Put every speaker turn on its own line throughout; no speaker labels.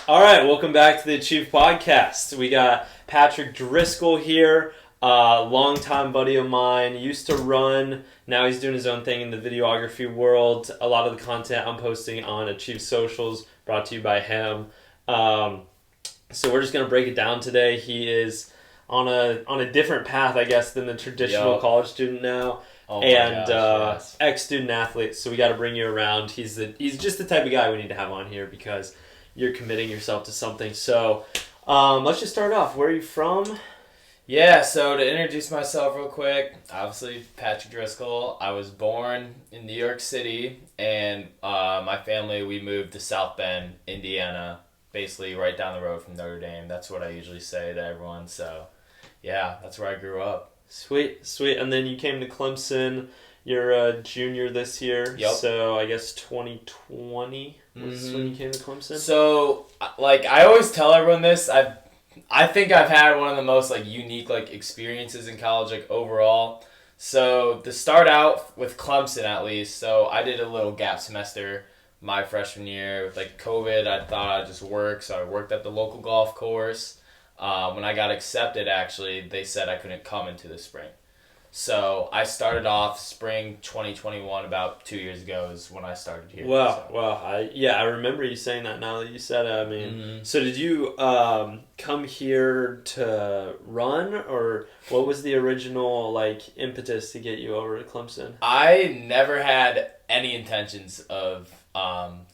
All right, welcome back to the Achieve Podcast. We got Patrick Driscoll here, longtime buddy of mine, used to run, now he's doing his own thing in the videography world. A lot of the content I'm posting on Achieve Socials, brought to you by him. So we're just going to break it down today. He is on a different path, I guess, than the traditional college student now.
Oh
and
gosh, yes.
ex-student athlete, so we got to bring you around. He's just the type of guy we need to have on here because you're committing yourself to something. So let's just start off. Where are you from?
Yeah, so to introduce myself real quick, obviously Patrick Driscoll. I was born in New York City, and my family, we moved to South Bend, Indiana, basically right down the road from Notre Dame. That's what I usually say to everyone. So yeah, that's where I grew up.
Sweet. And then you came to Clemson. You're a junior this year.
Yep.
So I guess 2020 was when you came to Clemson.
So, like, I always tell everyone this. I think I've had one of the most, like, unique, like, experiences in college, like, overall. So, to start out with Clemson, at least, so I did a little gap semester my freshman year. With, like, COVID, I thought I'd just work, so I worked at the local golf course. When I got accepted, actually, they said I couldn't come into the spring. So I started off spring 2021, about 2 years ago is when I started here.
Wow,
so.
wow. I remember you saying that now that you said it. I mean, So did you come here to run, or what was the original, like, impetus to get you over to Clemson?
I never had any intentions of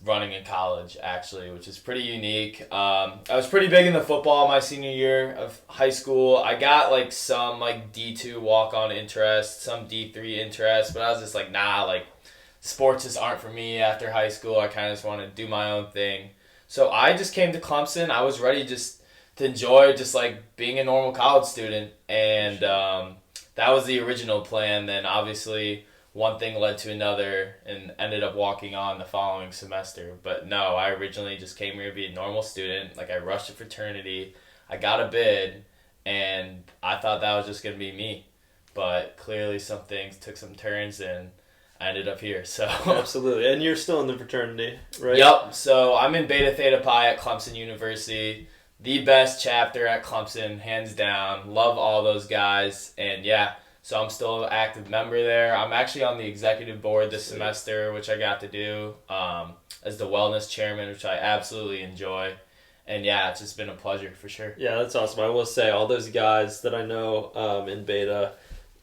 running in college, actually, which is pretty unique. I was pretty big into football my senior year of high school. I got like some like D2 walk-on interest, some D3 interest, but I was just like, nah, like sports just aren't for me after high school. I kind of just want to do my own thing. So I just came to Clemson. I was ready just to enjoy just like being a normal college student, and that was the original plan. Then obviously one thing led to another and ended up walking on the following semester. But no, I originally just came here to be a normal student. Like, I rushed to fraternity. I got a bid, and I thought that was just going to be me. But clearly some things took some turns, and I ended up here. So
Absolutely. And you're still in the fraternity, right?
Yep. So I'm in Beta Theta Pi at Clemson University. The best chapter at Clemson, hands down. Love all those guys. And yeah, so I'm still an active member there. I'm actually on the executive board this semester, which I got to do as the wellness chairman, which I absolutely enjoy. And yeah, it's just been a pleasure for sure.
Yeah, that's awesome. I will say, all those guys that I know in Beta,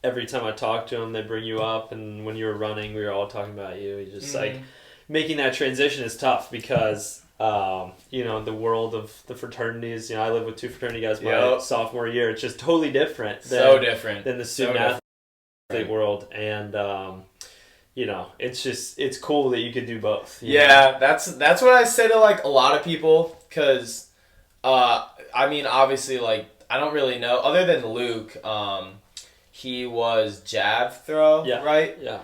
every time I talk to them, they bring you up. And when you were running, we were all talking about you. You just like making that transition is tough because the world of the fraternities, I live with two fraternity guys my sophomore year. It's just totally different than the student athlete world. And, it's cool that you could do both.
Yeah, that's what I say to, like, a lot of people, because, obviously, like, I don't really know, other than Luke, he was jab throw, right?
Yeah.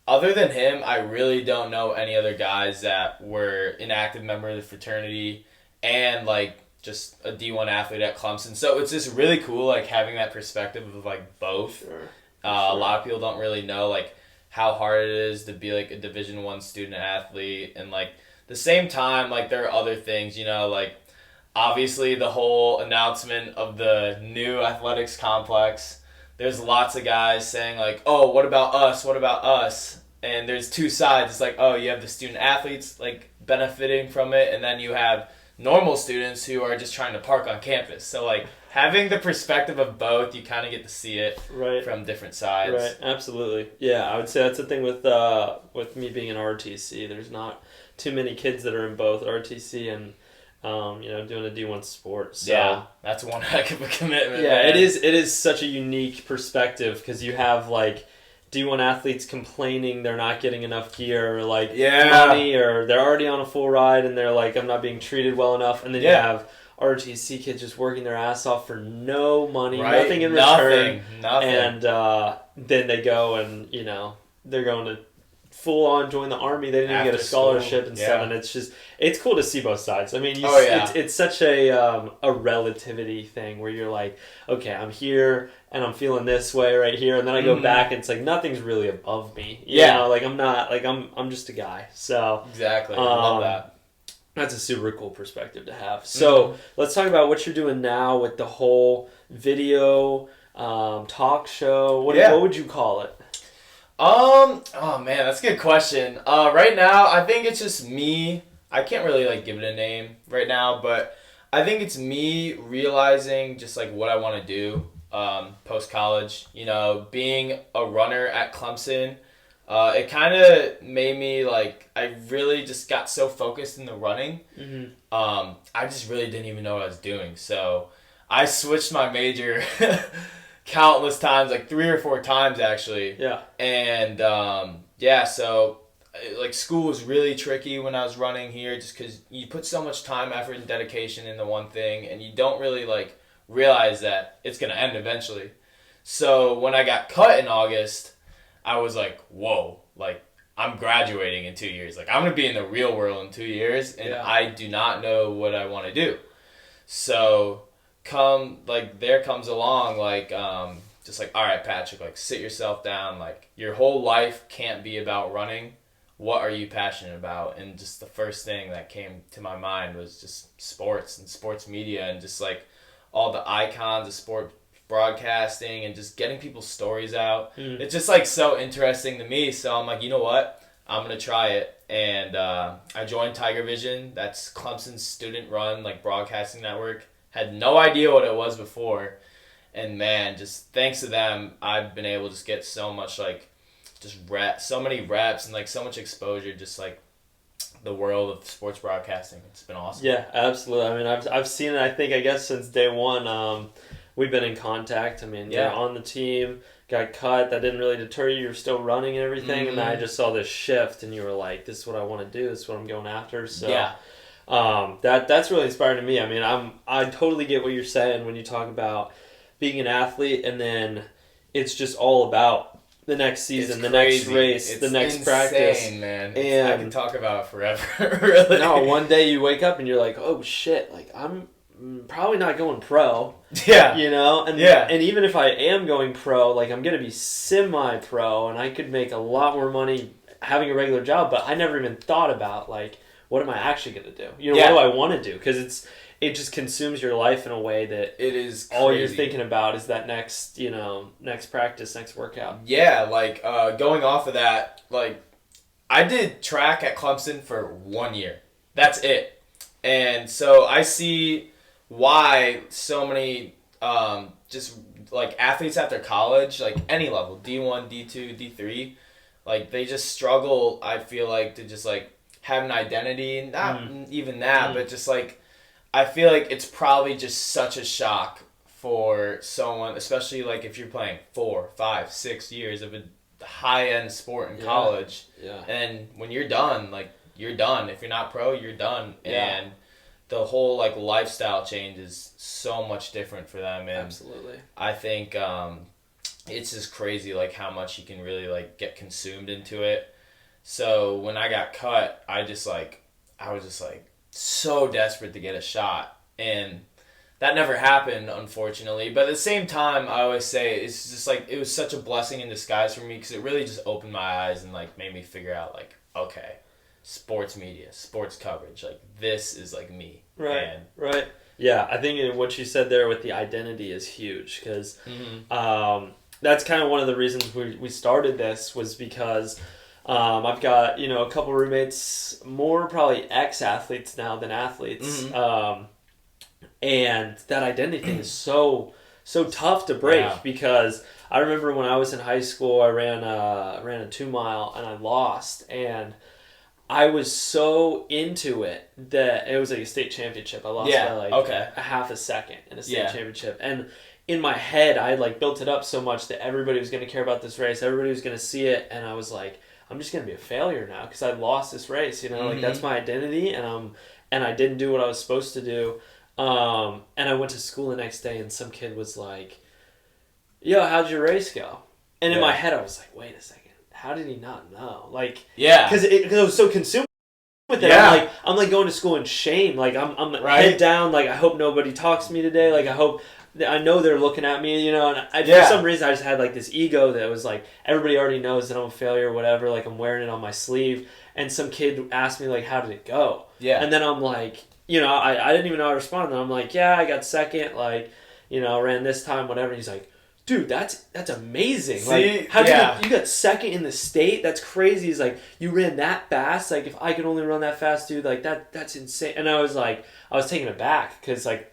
Other than him, I really don't know any other guys that were an active member of the fraternity and, like, just a D1 athlete at Clemson. So it's just really cool, like, having that perspective of, like, both.
Sure.
A lot of people don't really know, like, how hard it is to be, like, a Division I student athlete. And, like, the same time, like, there are other things, like, obviously the whole announcement of the new athletics complex. There's lots of guys saying, like, oh, what about us? What about us? And there's two sides. It's like, oh, you have the student athletes, like, benefiting from it, and then you have normal students who are just trying to park on campus. So, like, having the perspective of both, you kind of get to see it from different sides.
Right, absolutely. Yeah, I would say that's the thing with me being an RTC. There's not too many kids that are in both RTC and doing a D1 sport. So,
yeah, that's one heck of a commitment.
Yeah,
man.
It is such a unique perspective because you have, like, D1 athletes complaining they're not getting enough gear or, like, money, or they're already on a full ride and they're like, I'm not being treated well enough. And then you have RTC kids just working their ass off for no money, nothing in return.
Nothing.
And then they go and, they're going to full on join the Army. They didn't even get a scholarship and stuff. And it's cool to see both sides. I mean, it's such a relativity thing where you're like, okay, I'm here and I'm feeling this way right here, and then I go back and it's like nothing's really above me. You know, like I'm not, like I'm just a guy. So
exactly, I love that.
That's a super cool perspective to have. So let's talk about what you're doing now with the whole video talk show. What would you call it?
Oh man, that's a good question. Right now, I think it's just me. I can't really like give it a name right now, but I think it's me realizing just like what I want to do post college. You know, being a runner at Clemson, it kind of made me like I really just got so focused in the running. I just really didn't even know what I was doing. So I switched my major countless times, like 3 or 4 times actually.
Yeah.
And so like school was really tricky when I was running here, just because you put so much time, effort, and dedication into one thing, and you don't really like realize that it's gonna end eventually. So when I got cut in August, I was like, whoa, like I'm graduating in 2 years. Like I'm gonna be in the real world in 2 years, and I do not know what I want to do. So there comes along like just like, all right, Patrick, like sit yourself down. Like your whole life can't be about running. What are you passionate about? And just the first thing that came to my mind was just sports and sports media and just like all the icons of sport broadcasting and just getting people's stories out. It's just like so interesting to me. So I'm like, you know what? I'm going to try it. And I joined Tiger Vision. That's Clemson's student run like broadcasting network. Had no idea what it was before. And man, just thanks to them, I've been able to just get so much like so many reps and like so much exposure, just like the world of sports broadcasting. It's been awesome.
Yeah, absolutely. I mean, I've seen it. I guess since day one, we've been in contact. I mean, you're on the team, got cut. That didn't really deter you. You're still running and everything. And then I just saw this shift, and you were like, "This is what I want to do. This is what I'm going after." So that's really inspiring to me. I mean, I totally get what you're saying when you talk about being an athlete, and then it's just all about the next season, the next race, the next practice.
Man.
And
I can talk about it forever, really.
No, one day you wake up and you're like, oh shit, like I'm probably not going pro.
Yeah.
You know? And even if I am going pro, like I'm going to be semi-pro and I could make a lot more money having a regular job, but I never even thought about like, what am I actually going to do? You know, what do I want to do? Because it just consumes your life in a way that
it is crazy.
All you're thinking about is that next practice, next workout.
Yeah, like going off of that, like I did track at Clemson for 1 year. That's it. And so I see why so many just like athletes after college, like any level, D1, D2, D3, like they just struggle, I feel like, to just like have an identity. Not even that, but just like I feel like it's probably just such a shock for someone, especially like if you're playing 4, 5, 6 years of a high-end sport in college. Yeah. And when you're done, like you're done. If you're not pro, you're done. Yeah. And the whole like lifestyle change is so much different for them. And
absolutely.
I think it's just crazy like how much you can really like get consumed into it. So when I got cut, I was just like so desperate to get a shot, and that never happened, unfortunately. But at the same time, I always say it's just like it was such a blessing in disguise for me, because it really just opened my eyes and like made me figure out like, okay, sports media, sports coverage, like this is like me.
Right. Yeah, I think what you said there with the identity is huge, because that's kind of one of the reasons we started this, was because I've got, a couple roommates, more probably ex-athletes now than athletes. And that identity thing is so tough to break, because I remember when I was in high school, I ran a 2 mile and I lost, and I was so into it that it was like a state championship. I lost by like a half a second in a state championship. And in my head, I had like built it up so much that everybody was going to care about this race. Everybody was going to see it. And I was like, I'm just going to be a failure now because I lost this race, like that's my identity. And I didn't do what I was supposed to do. And I went to school the next day and some kid was like, yo, how'd your race go? And in my head, I was like, wait a second. How did he not know? Like, because I was so consumed with it. Yeah. I'm like going to school in shame. Like I'm head down. Like I hope nobody talks to me today. Like I hope I know they're looking at me, you know, and for some reason I just had like this ego that was like, everybody already knows that I'm a failure or whatever, like I'm wearing it on my sleeve, and some kid asked me like, how did it go?
Yeah.
And then I'm like, you know, I didn't even know how to respond, and I'm like, yeah, I got second, like, you know, ran this time, whatever, and he's like, dude, that's amazing.
See,
like, how you got second in the state? That's crazy. He's like, you ran that fast? Like, if I could only run that fast, dude, like, that's insane. And I was taken aback, because, like,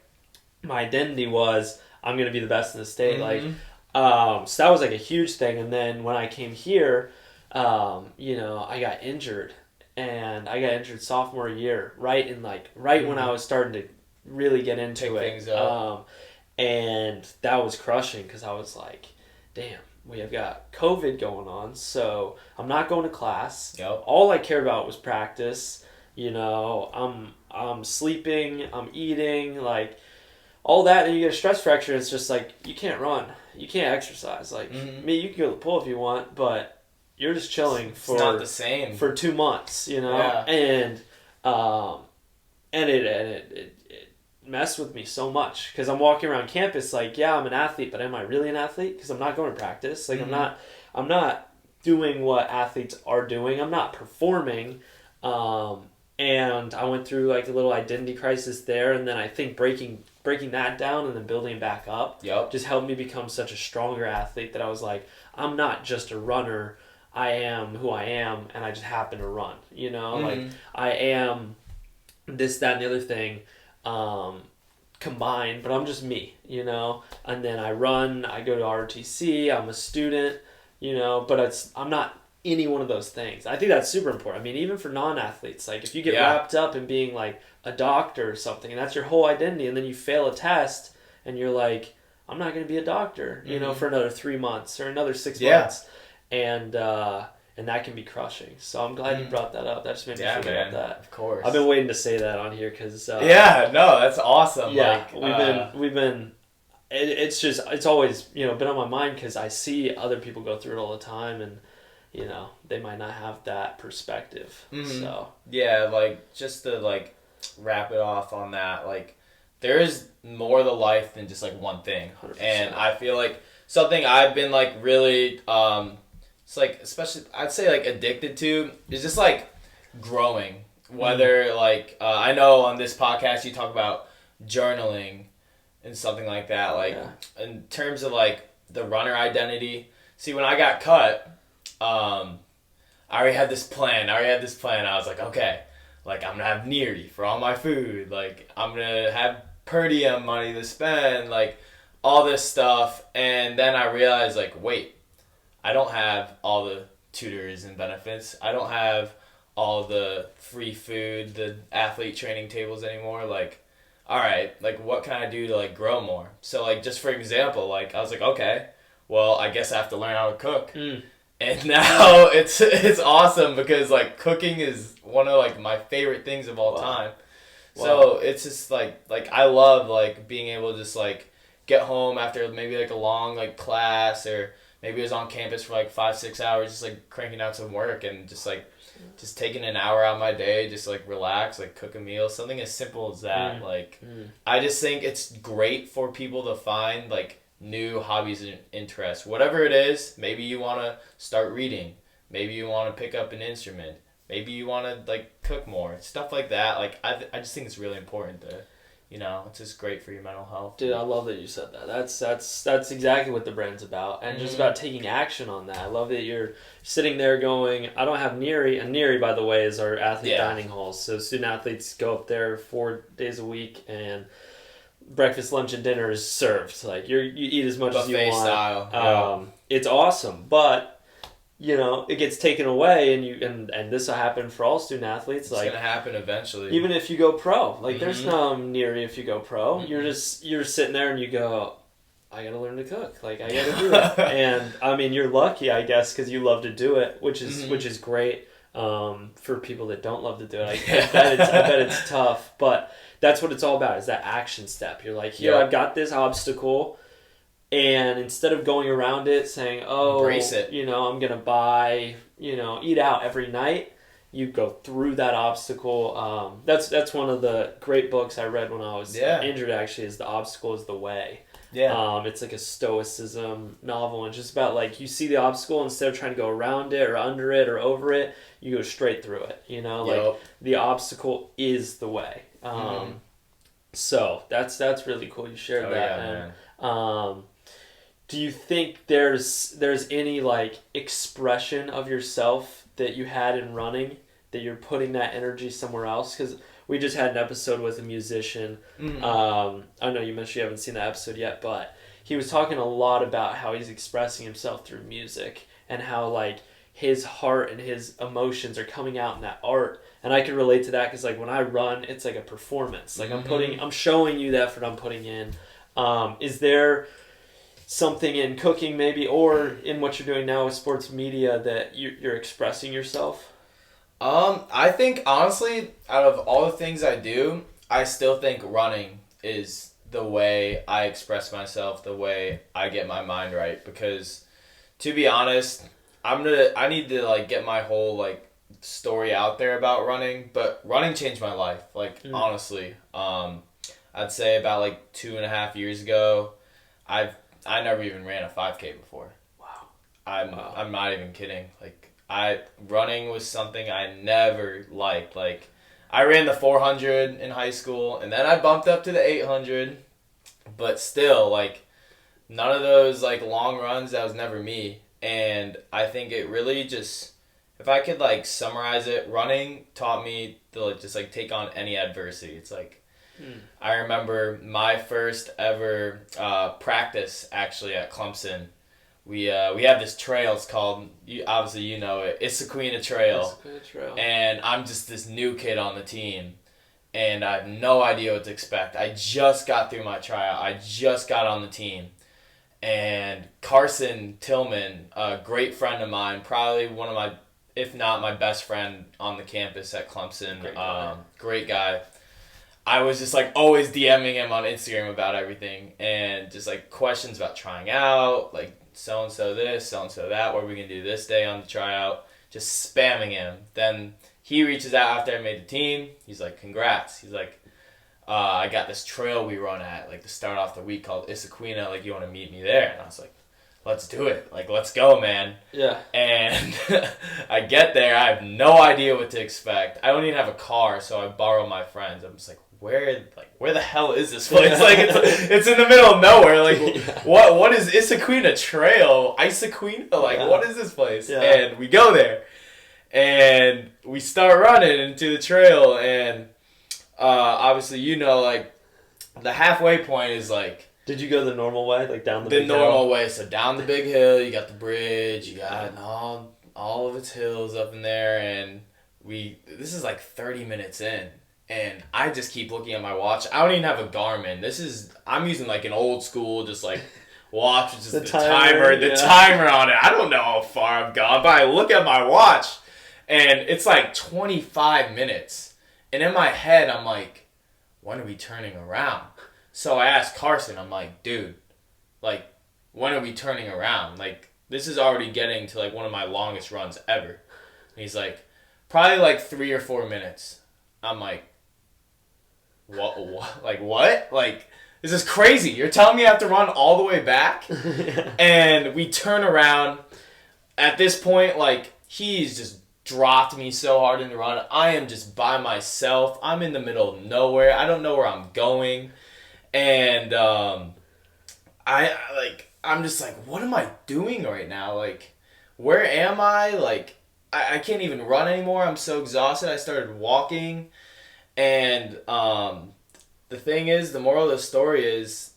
my identity was, I'm going to be the best in the state.
Mm-hmm.
Like, so that was, like, a huge thing. And then when I came here, you know, I got injured. And I got injured sophomore year, right when I was starting to really get into
Pick
it.
Things up.
And that was crushing, because I was like, damn, we have got COVID going on, so I'm not going to class.
Yep.
All I cared about was practice. You know, I'm sleeping, I'm eating, like, all that, and you get a stress fracture. It's just like, you can't run, you can't exercise. Like, me, you can go to the pool if you want, but you're just chilling
It's not the same
for 2 months, you know.
Yeah.
And it messed with me so much, because I'm walking around campus like, yeah, I'm an athlete, but am I really an athlete? Because I'm not going to practice. Like, I'm not doing what athletes are doing. I'm not performing. And I went through like a little identity crisis there, and then I think breaking that down and then building it back up just helped me become such a stronger athlete, that I was like, I'm not just a runner. I am who I am, and I just happen to run. You know, like, I am this, that, and the other thing combined, but I'm just me, you know. And then I run, I go to ROTC, I'm a student, you know, but I'm not any one of those things. I think that's super important. I mean, even for non-athletes, like, if you get wrapped up in being like a doctor or something, and that's your whole identity, and then you fail a test and you're like, I'm not going to be a doctor, you know, for another 3 months or another 6 months, and that can be crushing. So I'm glad you brought that up. That just made me think about that.
Of course.
I've been waiting to say that on here, because
that's awesome.
Yeah,
like,
we've been. It's always, you know, been on my mind, because I see other people go through it all the time, and, you know, they might not have that perspective. So
yeah, like, just to like wrap it off on that, like, there is more to life than just like one thing. 100%. And I feel like something I've been like really it's like, especially I'd say like addicted to, is just like growing. Whether like I know on this podcast you talk about journaling and something like that, like in terms of like the runner identity. See, when I got cut, I already had this plan. I was like, okay, like, I'm gonna have Neary for all my food. Like, I'm gonna have per diem money to spend, like, all this stuff. And then I realized, like, wait, I don't have all the tutors and benefits. I don't have all the free food, the athlete training tables anymore. Like, all right, like, what can I do to, like, grow more? So, like, just for example, like, I was like, okay, well, I guess I have to learn how to cook. And now it's awesome, because like cooking is one of like my favorite things of all time. So it's just like I love like being able to just like get home after maybe like a long like class, or maybe I was on campus for like 5-6 hours, just like cranking out some work, and just taking an hour out of my day, just like relax, like cook a meal, something as simple as that. I just think it's great for people to find like new hobbies and interests, whatever it is. Maybe you want to start reading, maybe you want to pick up an instrument, maybe you want to like cook more, stuff like that. Like I just think it's really important to, you know, it's just great for your mental health.
Dude, I love that you said that. That's exactly what the brand's about, and just about taking action on that. I love that you're sitting there going, I don't have Neary, and Neary, by the way, is our athlete dining halls. So student athletes go up there 4 days a week, and breakfast, lunch, and dinner is served. Like, you eat as much as you want.
Style.
It's awesome, but, you know, it gets taken away, and this will happen for all student athletes.
It's gonna happen eventually.
Even if you go pro, like there's no Neary if you go pro. You're sitting there and you go, I gotta learn to cook. Like, I gotta do it. And I mean, you're lucky, I guess, because you love to do it, which is great. For people that don't love to do it, I bet it's tough, but that's what it's all about, is that action step. You're like, here, I've got this obstacle, and instead of going around it saying, oh,
embrace it.
You know, I'm going to buy, you know, eat out every night, you go through that obstacle. That's one of the great books I read when I was injured, actually, is The Obstacle is the Way.
Yeah.
It's like a stoicism novel, and it's just about, like, you see the obstacle, instead of trying to go around it or under it or over it, you go straight through it, you know? Like, the obstacle is the way. So that's really cool you shared that.
Yeah,
and do you think there's any, like, expression of yourself that you had in running that you're putting that energy somewhere else? Because we just had an episode with a musician. I know you mentioned you haven't seen that episode yet, but he was talking a lot about how he's expressing himself through music and how, like, his heart and his emotions are coming out in that art. And I can relate to that because, like, when I run, it's like a performance. Like, I'm showing you the effort I'm putting in. Is there something in cooking maybe, or in what you're doing now with sports media, that you're expressing yourself?
I think, honestly, out of all the things I do, I still think running is the way I express myself, the way I get my mind right. Because, to be honest, I need to, like, get my whole, like, story out there about running. But running changed my life, like, honestly. I'd say about, like, 2.5 years ago, I never even ran a 5K before.
Wow.
I'm not even kidding. Like, running was something I never liked. Like, I ran the 400 in high school, and then I bumped up to the 800, but still, like, none of those, like, long runs, that was never me. And I think it really just, if I could, like, summarize it, running taught me to, like, just, like, take on any adversity. It's like, I remember my first ever practice, actually, at Clemson. We have this trail. It's called, obviously you know it, Issaquena Trail. And I'm just this new kid on the team, and I have no idea what to expect. I just got through my tryout. I just got on the team, and Carson Tillman, a great friend of mine, probably one of my, if not my best friend on the campus at Clemson, great guy. I was just, like, always DMing him on Instagram about everything, and just, like, questions about trying out, like, so-and-so this, so-and-so that, what are we going to do this day on the tryout, just spamming him. Then he reaches out after I made the team. He's like, congrats. He's like, I got this trail we run at, like, to start off the week called Issaquena, like, you want to meet me there? And I was like, let's do it. Like, let's go, man.
Yeah.
And I get there. I have no idea what to expect. I don't even have a car, so I borrow my friends. I'm just like, where the hell is this place? Like, it's in the middle of nowhere. Like, what is Issaquena Trail? Issaquena? Like, what is this place?
Yeah.
And we go there, and we start running into the trail, and obviously, you know, like, the halfway point is, like,
did you go the normal way, like down the big hill?
normal way. So down the big hill, you got the bridge, you got all of its hills up in there, and this is like 30 minutes in. And I just keep looking at my watch. I don't even have a Garmin. I'm using, like, an old school, just, like, watch, which is the timer on it. I don't know how far I've gone, but I look at my watch, and it's, like, 25 minutes. And in my head, I'm like, when are we turning around? So I asked Carson, I'm like, dude, like, when are we turning around? Like, this is already getting to, like, one of my longest runs ever. And he's like, probably, like, 3 or 4 minutes. I'm like, what? Like, what? Like, this is crazy. You're telling me I have to run all the way back? And we turn around. At this point, like, he's just dropped me so hard in the run. I am just by myself. I'm in the middle of nowhere. I don't know where I'm going. And I'm just like, what am I doing right now? Like, where am I? Like, I can't even run anymore. I'm so exhausted. I started walking. And the thing is, the moral of the story is,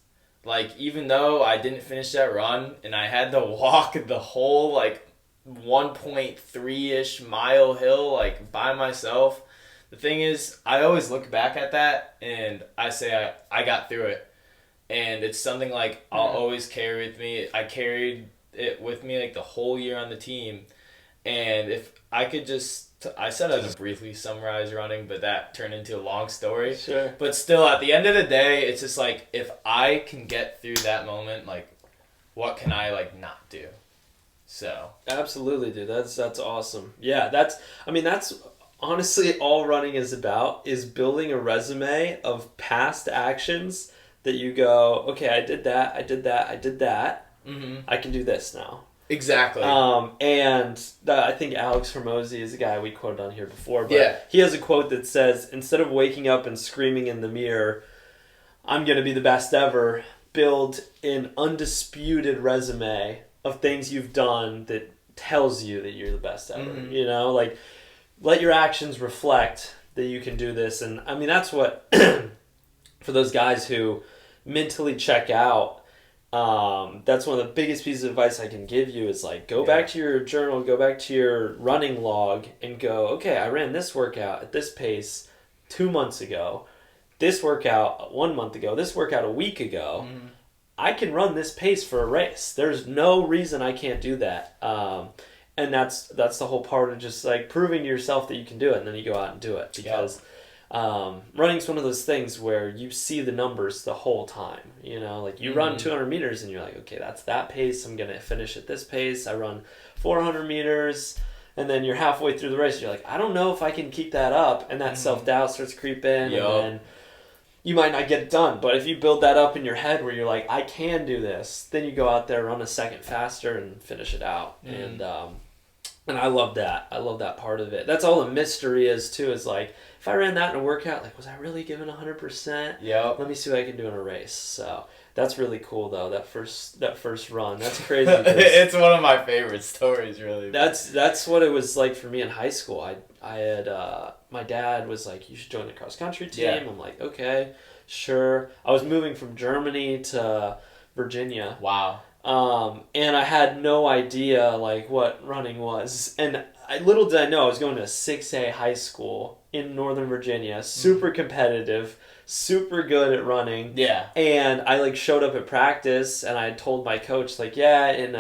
like, even though I didn't finish that run and I had to walk the whole, like, 1.3-ish mile hill, like, by myself, the thing is, I always look back at that and I say I got through it. And it's something, like, I'll always carry with me. I carried it with me, like, the whole year on the team. And if I could just... I said I would briefly summarize running, but that turned into a long story.
Sure.
But still, at the end of the day, it's just like, if I can get through that moment, like, what can I, like, not do? So.
Absolutely, dude. That's awesome. Yeah, that's honestly all running is about is building a resume of past actions that you go, okay, I did that, I did that, I did that. I can do this now.
Exactly.
I think Alex Hormozy is a guy we quoted on here before, but he has a quote that says, instead of waking up and screaming in the mirror, I'm going to be the best ever, build an undisputed resume of things you've done that tells you that you're the best ever. You know, like, let your actions reflect that you can do this. And I mean, that's what, for those guys who mentally check out, that's one of the biggest pieces of advice I can give you is like, go back to your journal, go back to your running log and go, okay, I ran this workout at this pace 2 months ago, this workout 1 month ago, this workout a week ago. I can run this pace for a race. There's no reason I can't do that. And that's the whole part of just like proving to yourself that you can do it, and then you go out and do it, because running's one of those things where you see the numbers the whole time. You know, like you run 200 meters and you're like, okay, that's that pace. I'm gonna finish at this pace. I run 400 meters, and then you're halfway through the race. You're like, I don't know if I can keep that up, and that self-doubt starts creeping, and then you might not get it done. But if you build that up in your head where you're like, I can do this, then you go out there, run a second faster, and finish it out. And I love that. I love that part of it. That's all the mystery is too, is like, if I ran that in a workout, like, was I really giving 100%?
Yep.
Let me see what I can do in a race. So that's really cool though. That first run, that's crazy.
It's one of my favorite stories, really.
That's what it was like for me in high school. I had my dad was like, you should join the cross country team.
Yeah.
I'm like, okay, sure. I was moving from Germany to Virginia.
Wow.
And I had no idea like what running was, and little did I know I was going to a 6A high school in Northern Virginia, super competitive, super good at running.
Yeah. And
I like showed up at practice, and I told my coach like, yeah, in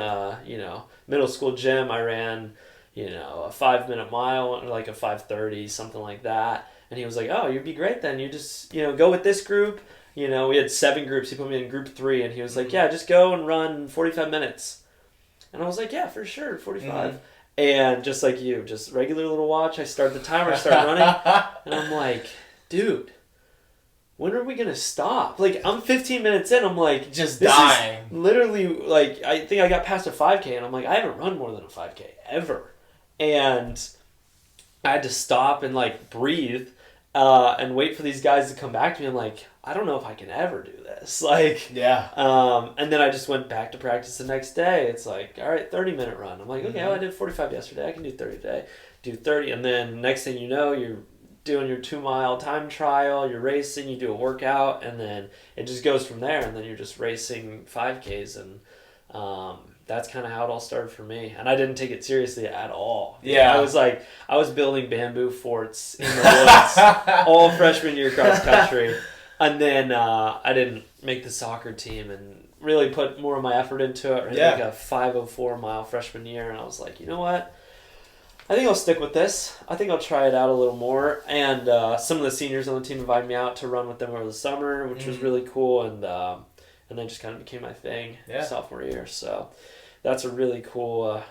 middle school gym I ran, a 5-minute mile, or like a 5:30, something like that. And he was like, oh, you'd be great then. You just go with this group. We had 7 groups. He put me in group 3, and he was like, yeah, just go and run 45 minutes. And I was like, yeah, for sure, 45. And just like you, just regular little watch. I start the timer, I start running. And I'm like, dude, when are we going to stop? Like, I'm 15 minutes in. I'm like,
just dying.
Literally, like, I think I got past a 5K, and I'm like, I haven't run more than a 5K ever. And I had to stop and, like, breathe and wait for these guys to come back to me. I'm like, I don't know if I can ever do this. Like,
yeah.
And then I just went back to practice the next day. It's like, all right, 30-minute run. I'm like, okay, well, I did 45 yesterday. I can do 30 today. Do 30. And then next thing you know, you're doing your 2-mile time trial. You're racing. You do a workout. And then it just goes from there. And then you're just racing 5Ks. And that's kind of how it all started for me. And I didn't take it seriously at all.
Yeah.
I was building bamboo forts in the woods all freshman year cross country. And then I didn't make the soccer team and really put more of my effort into it. Like a 5:04 mile freshman year. And I was like, you know what? I think I'll stick with this. I think I'll try it out a little more. And some of the seniors on the team invited me out to run with them over the summer, which was really cool. And then just kind of became my thing sophomore year. So that's a really cool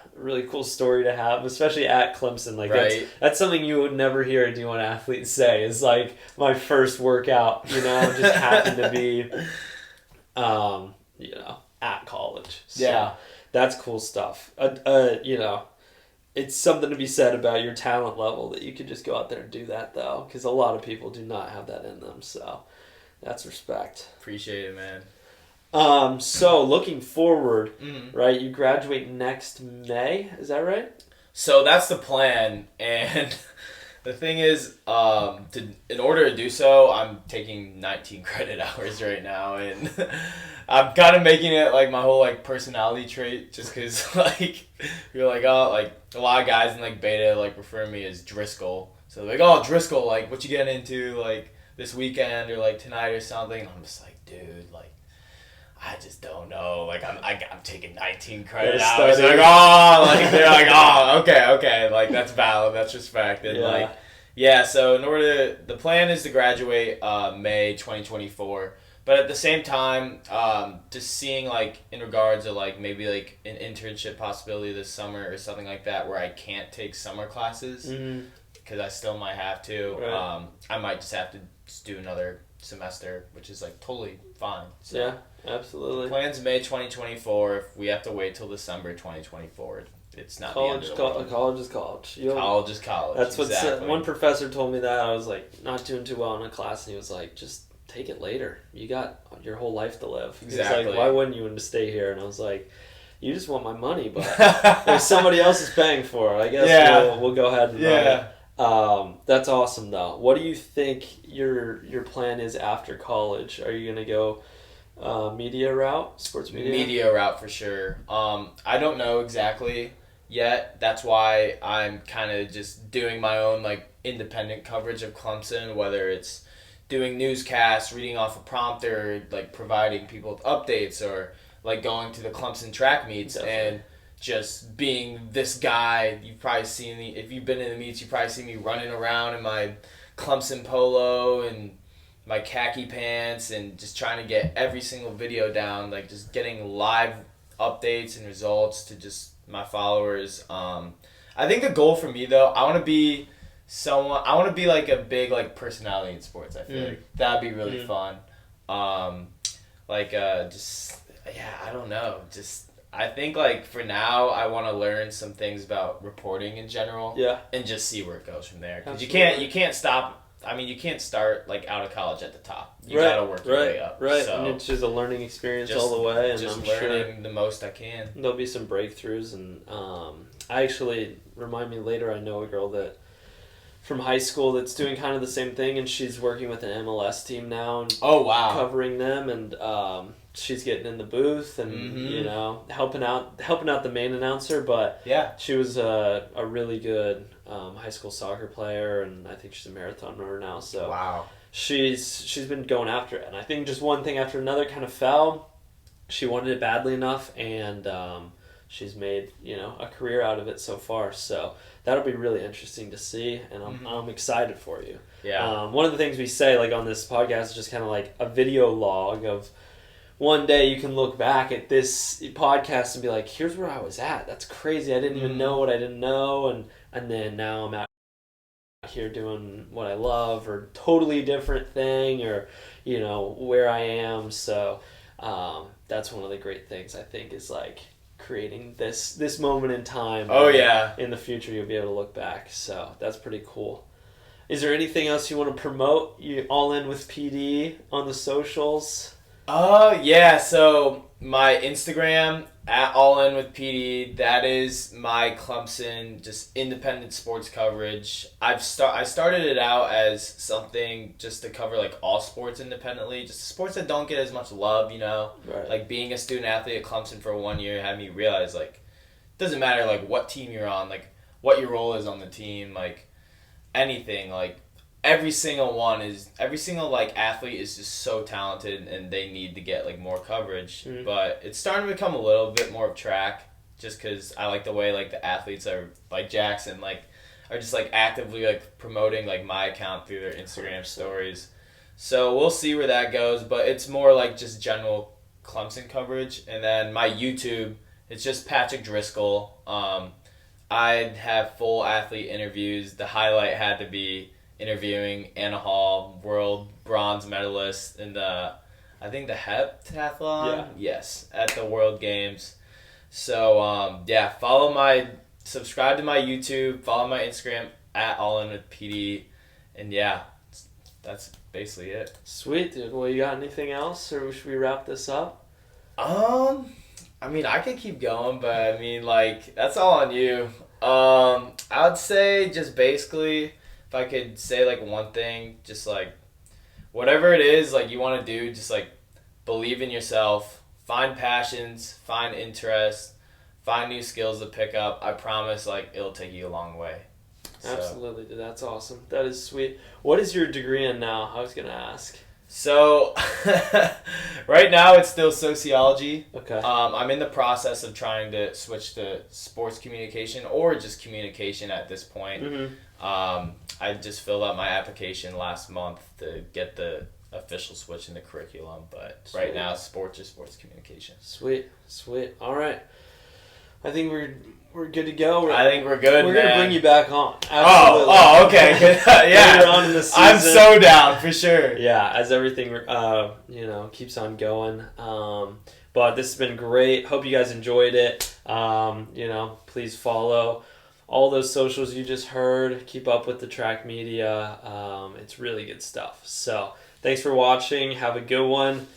story to have, especially at Clemson. Like, that's something you would never hear a D1 athlete say. Is like, my first workout, just happened to be, at college. So that's cool stuff. It's something to be said about your talent level that you could just go out there and do that, though, because a lot of people do not have that in them. So that's respect.
Appreciate it, man.
So looking forward, right? You graduate next May, is that right?
So that's the plan, and the thing is, in order to do so, I'm taking 19 credit hours right now, and I'm kind of making it like my whole like personality trait, just because like you're like, oh, like a lot of guys in like beta like refer to me as Driscoll, so they're like, oh, Driscoll, like what you getting into like this weekend or like tonight or something? And I'm just like, dude, like, I just don't know. Like, I'm taking 19 credit hours. Like, oh, like, they're like, oh, okay. Like, that's valid. That's respect. And, so the plan is to graduate May 2024. But at the same time, just seeing, like, in regards to, like, maybe, like, an internship possibility this summer or something like that where I can't take summer classes. because I still might have to.
Right.
I might just have to just do another semester, which is like totally fine. So
Yeah, absolutely.
plans May 2024. If we have to wait till December 2024, it's not
College,
the end of the world.
college is college.
College is college.
That's what
exactly.
one professor told me that. I was like not doing too well in a class, and he was like, just take it later. You got your whole life to live.
Exactly.
He's like, why wouldn't you want to stay here? And I was like, you just want my money, but if somebody else is paying for it, I guess we'll go ahead and run it. That's awesome, though. What do you think your plan is after college? Are you going to go media route, sports media?
Media route for sure. I don't know exactly yet. That's why I'm kind of just doing my own like independent coverage of Clemson, whether it's doing newscasts, reading off a prompter, like providing people with updates, or like going to the Clemson track meets.
Definitely.
And just being this guy. You've probably seen me, if you've been in the meets, you've probably seen me running around in my Clemson polo and my khaki pants and just trying to get every single video down, like just getting live updates and results to just my followers. I think the goal for me though, I want to be like a big like personality in sports. I feel like that'd be really fun. I don't know, I think like for now I want to learn some things about reporting in general, and just see where it goes from there. Because you can't stop. I mean, you can't start like out of college at the top. You gotta work your way up.
Right,
So
and it's just a learning experience all the way, and
just
I'm
learning
sure
the most I can.
There'll be some breakthroughs, and I actually remind me later. I know a girl that from high school that's doing kind of the same thing, and she's working with an MLS team now. And
oh wow,
covering them, and she's getting in the booth and you know helping out the main announcer. But she was a really good high school soccer player, and I think she's a marathon runner now. So
wow,
she's been going after it, and I think just one thing after another kind of fell. She wanted it badly enough, and she's made a career out of it so far. So that'll be really interesting to see, and I'm excited for you.
Yeah.
One of the things we say like on this podcast is just kind of like a video log of one day you can look back at this podcast and be like, here's where I was at. That's crazy. I didn't even know what I didn't know, and then now I'm out here doing what I love, or totally different thing, or where I am. So that's one of the great things I think is like creating this moment in time. In the future you'll be able to look back. So that's pretty cool. Is there anything else you want to promote? You All In with PD on the socials?
So my Instagram at All In with PD, that is my Clemson just independent sports coverage. I started it out as something just to cover like all sports independently, just sports that don't get as much love,
Right.
Like being a student athlete at Clemson for 1 year had me realize like it doesn't matter like what team you're on, like what your role is on the team, like anything, like every single like athlete is just so talented, and they need to get like more coverage. But it's starting to become a little bit more of track, just because I like the way like the athletes are, like Jackson, like are just like actively like promoting like my account through their Instagram stories. So we'll see where that goes, but it's more like just general Clemson coverage. And then my YouTube, it's just Patrick Driscoll. I have full athlete interviews. The highlight had to be interviewing Anna Hall, world bronze medalist in the heptathlon. Yes, at the World Games. So subscribe to my YouTube, follow my Instagram at All In with PD, and that's basically it.
Sweet, dude. Well, you got anything else, or should we wrap this up?
I mean, I could keep going, but I mean, like, that's all on you. I would say just basically, if I could say like one thing, just like whatever it is like you want to do, just like believe in yourself, find passions, find interests, find new skills to pick up. I promise like it'll take you a long way. So.
Absolutely, dude. That's awesome. That is sweet. What is your degree in now? I was gonna ask.
So right now it's still sociology.
Okay.
I'm in the process of trying to switch to sports communication or just communication at this point. I just filled out my application last month to get the official switch in the curriculum, but right now sports or sports communication.
Sweet. All right. I think we're good to go.
I think we're good.
We're
man.
gonna bring you back on. Absolutely.
Oh, okay. Yeah.
Later on in the season.
I'm so down for sure.
Yeah, as everything keeps on going. But this has been great. Hope you guys enjoyed it. Please follow all those socials you just heard. Keep up with the track media. It's really good stuff. So thanks for watching. Have a good one.